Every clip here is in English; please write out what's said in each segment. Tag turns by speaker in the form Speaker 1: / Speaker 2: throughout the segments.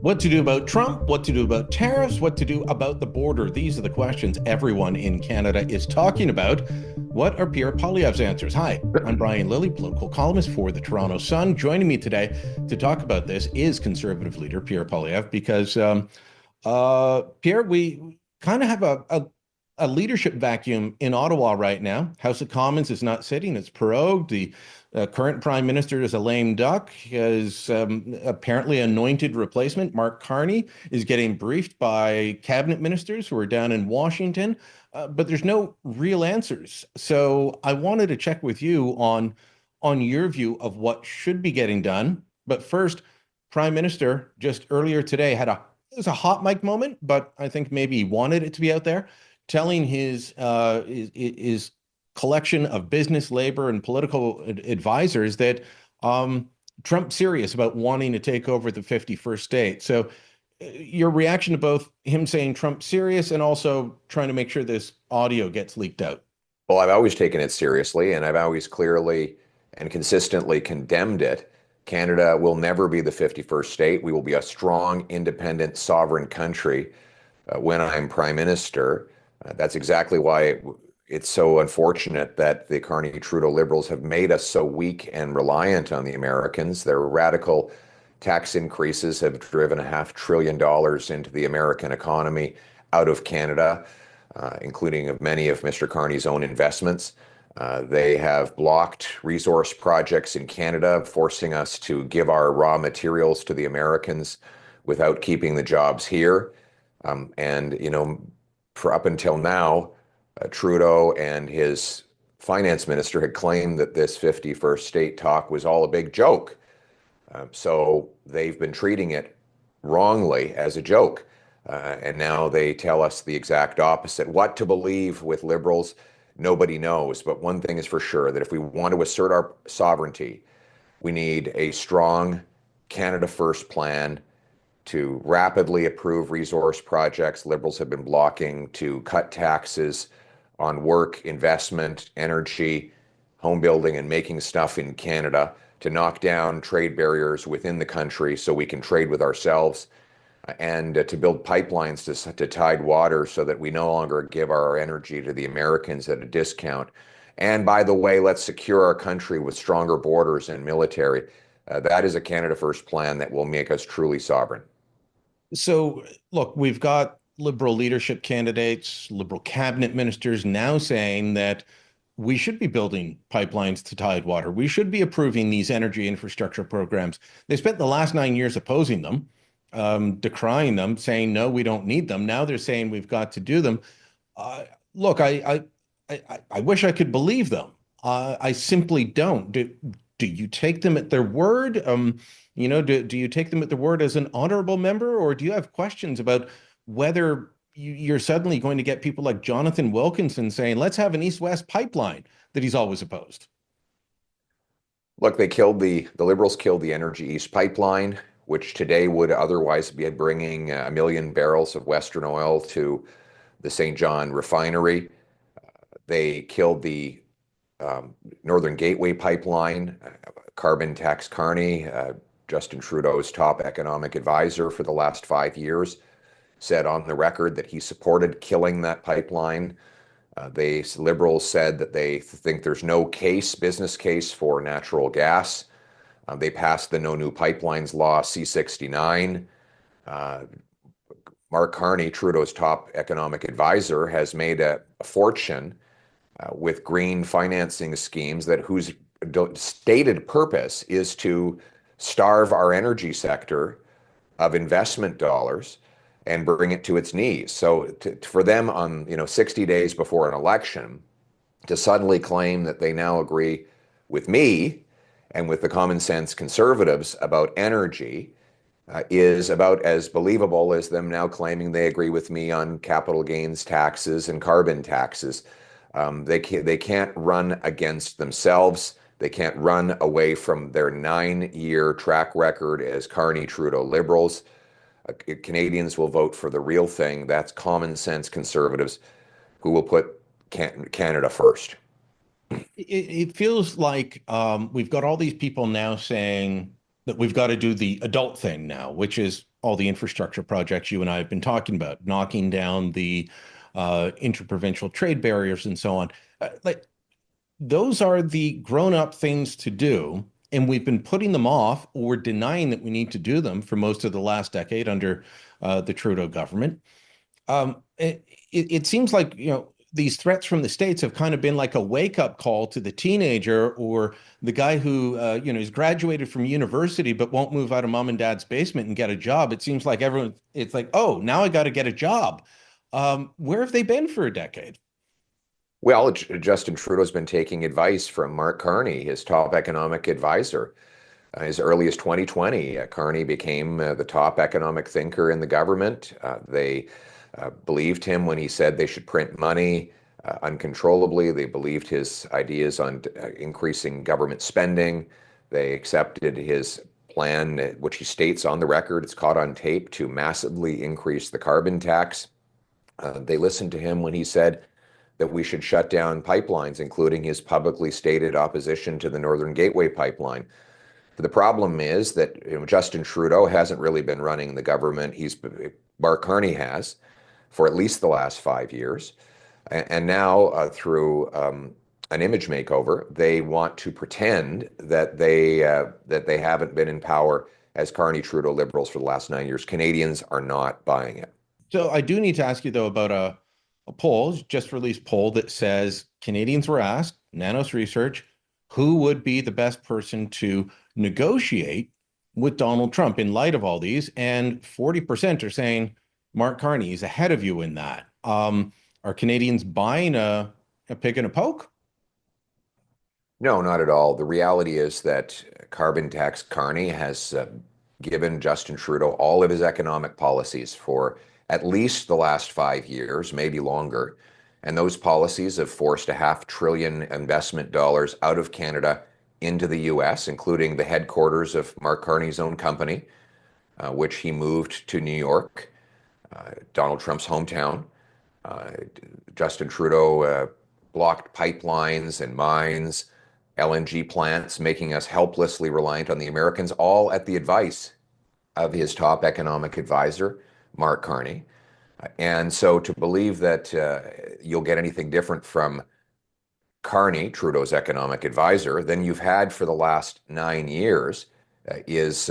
Speaker 1: What to do about Trump, what to do about tariffs, what to do about the border. These are the questions everyone in Canada is talking about. What are Pierre Poilievre's answers? Hi, I'm Brian Lilley, political columnist for the Toronto Sun. Joining me today to talk about this is Conservative leader Pierre Poilievre, because Pierre, we kind of have a leadership vacuum in Ottawa right now. House of Commons is not sitting; it's prorogued. The current prime minister is a lame duck. His apparently anointed replacement, Mark Carney, is getting briefed by cabinet ministers who are down in Washington, but there's no real answers. So I wanted to check with you on your view of what should be getting done. But first, Prime Minister just earlier today had it was a hot mic moment, but I think maybe he wanted it to be out there, telling his collection of business, labor, and political advisors that Trump's serious about wanting to take over the 51st state. So your reaction to both him saying Trump's serious and also trying to make sure this audio gets leaked out?
Speaker 2: Well, I've always taken it seriously, and I've always clearly and consistently condemned it. Canada will never be the 51st state. We will be a strong, independent, sovereign country when I'm prime minister. That's exactly why it's so unfortunate that the Carney-Trudeau Liberals have made us so weak and reliant on the Americans. Their radical tax increases have driven $500 billion into the American economy out of Canada, including of many of Mr. Carney's own investments. They have blocked resource projects in Canada, forcing us to give our raw materials to the Americans without keeping the jobs here. For up until now, Trudeau and his finance minister had claimed that this 51st state talk was all a big joke. So they've been treating it wrongly as a joke. And now they tell us the exact opposite. What to believe with Liberals, nobody knows. But one thing is for sure, that if we want to assert our sovereignty, we need a strong Canada First plan to rapidly approve resource projects Liberals have been blocking, to cut taxes on work, investment, energy, home building, and making stuff in Canada, to knock down trade barriers within the country so we can trade with ourselves, and to build pipelines to tide water so that we no longer give our energy to the Americans at a discount. And by the way, let's secure our country with stronger borders and military. That is a Canada First plan that will make us truly sovereign.
Speaker 1: So, look, we've got Liberal leadership candidates, Liberal cabinet ministers now saying that we should be building pipelines to tidewater. We should be approving these energy infrastructure programs. They spent the last 9 years opposing them, decrying them, saying, no, we don't need them. Now they're saying we've got to do them. Look, I wish I could believe them. I simply don't. Do you take them at their word? Do you take them at their word as an honorable member, or do you have questions about whether you're suddenly going to get people like Jonathan Wilkinson saying, let's have an east-west pipeline that he's always opposed?
Speaker 2: Look, the Liberals killed the Energy East pipeline, which today would otherwise be bringing 1 million barrels of Western oil to the St. John refinery. They killed the Northern Gateway pipeline. Carbon tax Carney, Justin Trudeau's top economic advisor for the last 5 years, said on the record that he supported killing that pipeline. Liberals said that they think there's no business case for natural gas. They passed the No New Pipelines Law, C-69. Mark Carney, Trudeau's top economic advisor, has made a fortune with green financing schemes whose stated purpose is to starve our energy sector of investment dollars and bring it to its knees. So for them on 60 days before an election to suddenly claim that they now agree with me and with the common sense conservatives about energy is about as believable as them now claiming they agree with me on capital gains taxes and carbon taxes. They can't run against themselves. They can't run away from their 9-year track record as Carney-Trudeau Liberals. Canadians will vote for the real thing. That's common sense conservatives who will put Canada first.
Speaker 1: It feels like we've got all these people now saying that we've got to do the adult thing now, which is all the infrastructure projects you and I have been talking about, knocking down the interprovincial trade barriers and so on. Like those are the grown-up things to do, and we've been putting them off or denying that we need to do them for most of the last decade under the Trudeau government. It seems like, these threats from the states have kind of been like a wake-up call to the teenager or the guy who, is graduated from university but won't move out of mom and dad's basement and get a job. It seems like it's like, oh, now I got to get a job. Where have they been for a decade?
Speaker 2: Well, Justin Trudeau's been taking advice from Mark Carney, his top economic advisor. As early as 2020, Carney became the top economic thinker in the government. They believed him when he said they should print money uncontrollably. They believed his ideas on increasing government spending. They accepted his plan, which he states on the record, it's caught on tape, to massively increase the carbon tax. They listened to him when he said that we should shut down pipelines, including his publicly stated opposition to the Northern Gateway pipeline. The problem is that Justin Trudeau hasn't really been running the government. Mark Carney has for at least the last 5 years. And now through an image makeover, they want to pretend that they haven't been in power as Carney Trudeau Liberals for the last 9 years. Canadians are not buying it.
Speaker 1: So I do need to ask you though about a poll, just released poll that says Canadians were asked, Nanos Research, who would be the best person to negotiate with Donald Trump in light of all these, and 40% are saying Mark Carney is ahead of you in that. Are Canadians buying a pig and a poke?
Speaker 2: No, not at all. The reality is that carbon tax Carney has given Justin Trudeau all of his economic policies for at least the last 5 years, maybe longer. And those policies have forced $500 billion investment dollars out of Canada into the US, including the headquarters of Mark Carney's own company, which he moved to New York, Donald Trump's hometown. Justin Trudeau blocked pipelines and mines, LNG plants, making us helplessly reliant on the Americans, all at the advice of his top economic advisor, Mark Carney. And so to believe that you'll get anything different from Carney, Trudeau's economic advisor, than you've had for the last 9 years is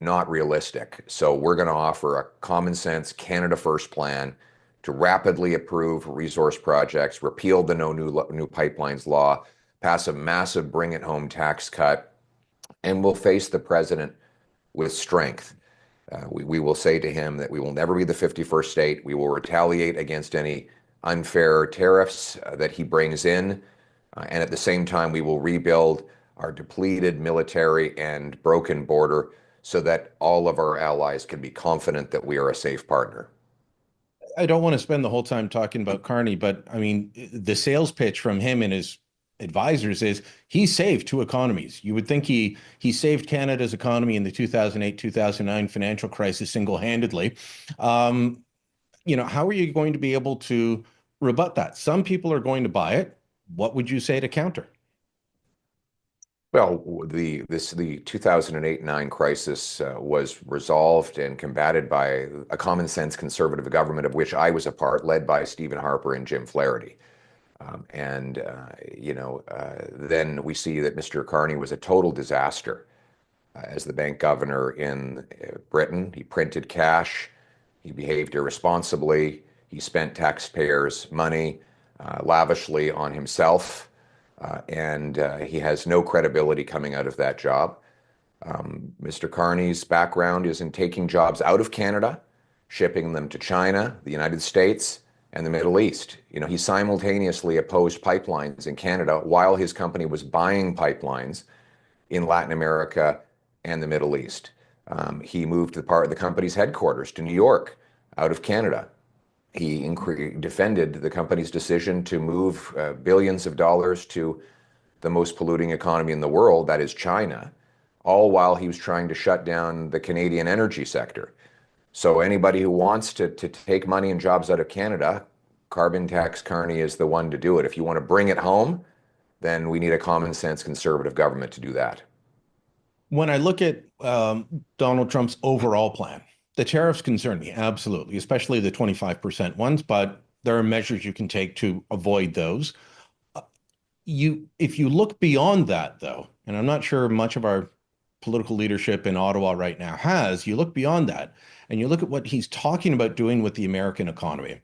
Speaker 2: not realistic. So we're going to offer a common sense Canada First plan to rapidly approve resource projects, repeal the no new pipelines law, pass a massive bring it home tax cut, and we'll face the president with strength. We will say to him that we will never be the 51st state. We will retaliate against any unfair tariffs that he brings in. And at the same time, we will rebuild our depleted military and broken border so that all of our allies can be confident that we are a safe partner.
Speaker 1: I don't want to spend the whole time talking about Carney, but I mean, the sales pitch from him and his advisors is he saved two economies. You would think he saved Canada's economy in the 2008-2009 financial crisis single-handedly. How are you going to be able to rebut that? Some people are going to buy it. What would you say to counter?
Speaker 2: Well, the 2008-9 crisis was resolved and combated by a common sense conservative government of which I was a part, led by Stephen Harper and Jim Flaherty. Then we see that Mr. Carney was a total disaster as the bank governor in Britain. He printed cash. He behaved irresponsibly. He spent taxpayers' money lavishly on himself. And he has no credibility coming out of that job. Mr. Carney's background is in taking jobs out of Canada, shipping them to China, the United States, and the Middle East. He simultaneously opposed pipelines in Canada while his company was buying pipelines in Latin America and the Middle East. He moved the company's headquarters to New York out of Canada. He defended the company's decision to move billions of dollars to the most polluting economy in the world, that is China, all while he was trying to shut down the Canadian energy sector. So anybody who wants to take money and jobs out of Canada, carbon tax Carney is the one to do it. If you want to bring it home, then we need a common sense conservative government to do that.
Speaker 1: When I look at Donald Trump's overall plan, The tariffs concern me, absolutely, especially the 25% ones, but there are measures you can take to avoid those. Uh, if you look beyond that, though, and I'm not sure much of our political leadership in Ottawa right now has, you look beyond that and you look at what he's talking about doing with the American economy,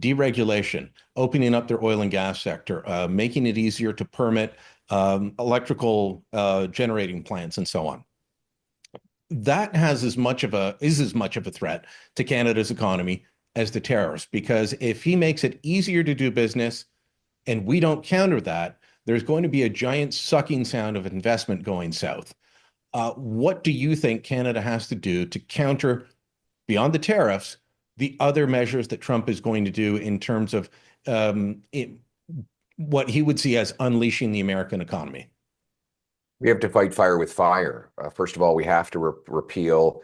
Speaker 1: deregulation, opening up their oil and gas sector, making it easier to permit electrical generating plants and so on. That has as much of a threat to Canada's economy as the tariffs, because if he makes it easier to do business and we don't counter that, there's going to be a giant sucking sound of investment going south. What do you think Canada has to do to counter, beyond the tariffs, the other measures that Trump is going to do in terms of what he would see as unleashing the American economy?
Speaker 2: We have to fight fire with fire. First of all, we have to repeal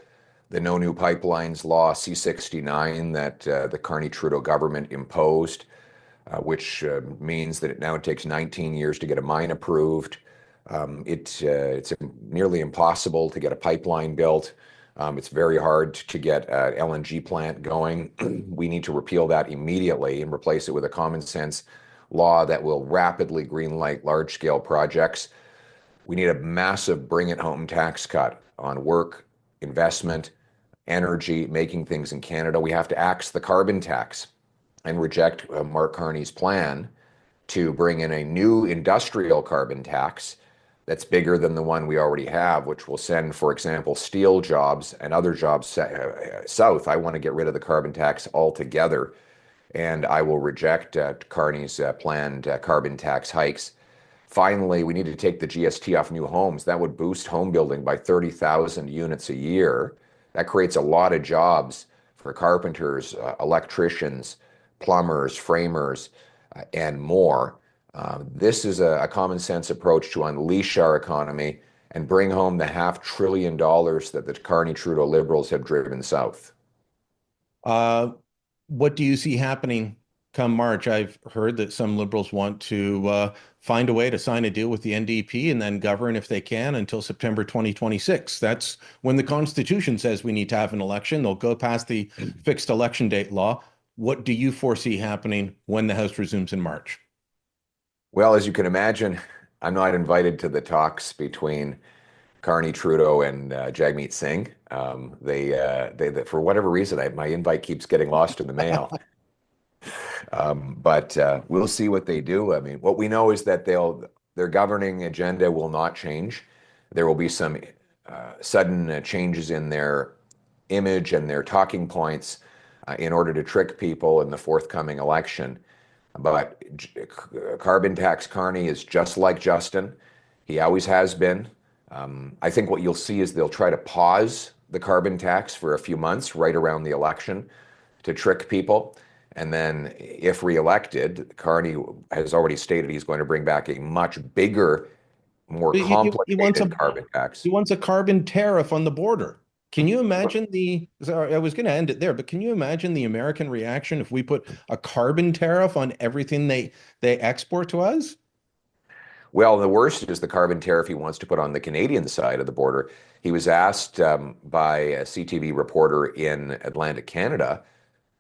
Speaker 2: the No New Pipelines Law, C-69, that the Carney-Trudeau government imposed, which means that now it takes 19 years to get a mine approved. It's nearly impossible to get a pipeline built. It's very hard to get an LNG plant going. We need to repeal that immediately and replace it with a common sense law that will rapidly greenlight large-scale projects. We need a massive bring it home tax cut on work, investment, energy, making things in Canada. We have to axe the carbon tax and reject Mark Carney's plan to bring in a new industrial carbon tax that's bigger than the one we already have, which will send, for example, steel jobs and other jobs south. I want to get rid of the carbon tax altogether, and I will reject Carney's planned carbon tax hikes. Finally, we need to take the GST off new homes. That would boost home building by 30,000 units a year. That creates a lot of jobs for carpenters, electricians, plumbers, framers, and more. This is a common sense approach to unleash our economy and bring home the $500 billion that the Carney-Trudeau Liberals have driven south.
Speaker 1: What do you see happening come March? I've heard that some Liberals want to find a way to sign a deal with the NDP and then govern, if they can, until September 2026. That's when the Constitution says we need to have an election. They'll go past the fixed election date law. What do you foresee happening when the House resumes in March?
Speaker 2: Well, as you can imagine, I'm not invited to the talks between Carney, Trudeau, and Jagmeet Singh. They for whatever reason, my invite keeps getting lost in the mail. But we'll see what they do. I mean, what we know is that their governing agenda will not change. There will be some sudden changes in their image and their talking points in order to trick people in the forthcoming election. But carbon tax Carney is just like Justin. He always has been. I think what you'll see is they'll try to pause the carbon tax for a few months right around the election to trick people. And then if reelected, Carney has already stated he's going to bring back a much bigger, more complicated carbon tax.
Speaker 1: He wants a carbon tariff on the border. Can you imagine sorry, I was going to end it there, but can you imagine the American reaction if we put a carbon tariff on everything they export to us?
Speaker 2: Well, the worst is the carbon tariff he wants to put on the Canadian side of the border. He was asked by a CTV reporter in Atlantic Canada,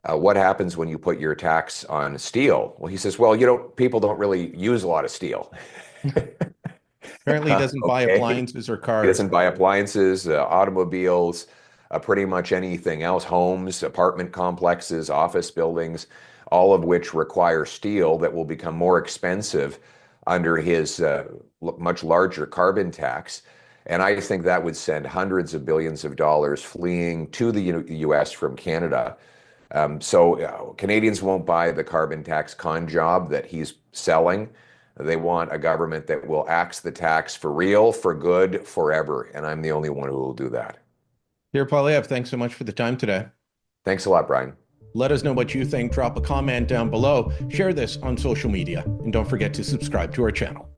Speaker 2: what happens when you put your tax on steel? Well, he says, well, people don't really use a lot of steel.
Speaker 1: Apparently he doesn't buy appliances or cars.
Speaker 2: He doesn't buy appliances, automobiles, pretty much anything else, homes, apartment complexes, office buildings, all of which require steel that will become more expensive under his much larger carbon tax. And I think that would send hundreds of billions of dollars fleeing to the US from Canada. So Canadians won't buy the carbon tax con job that he's selling. They want a government that will axe the tax for real, for good, forever. And I'm the only one who will do that.
Speaker 1: Pierre Poilievre, thanks so much for the time today.
Speaker 2: Thanks a lot, Brian.
Speaker 1: Let us know what you think. Drop a comment down below. Share this on social media. And don't forget to subscribe to our channel.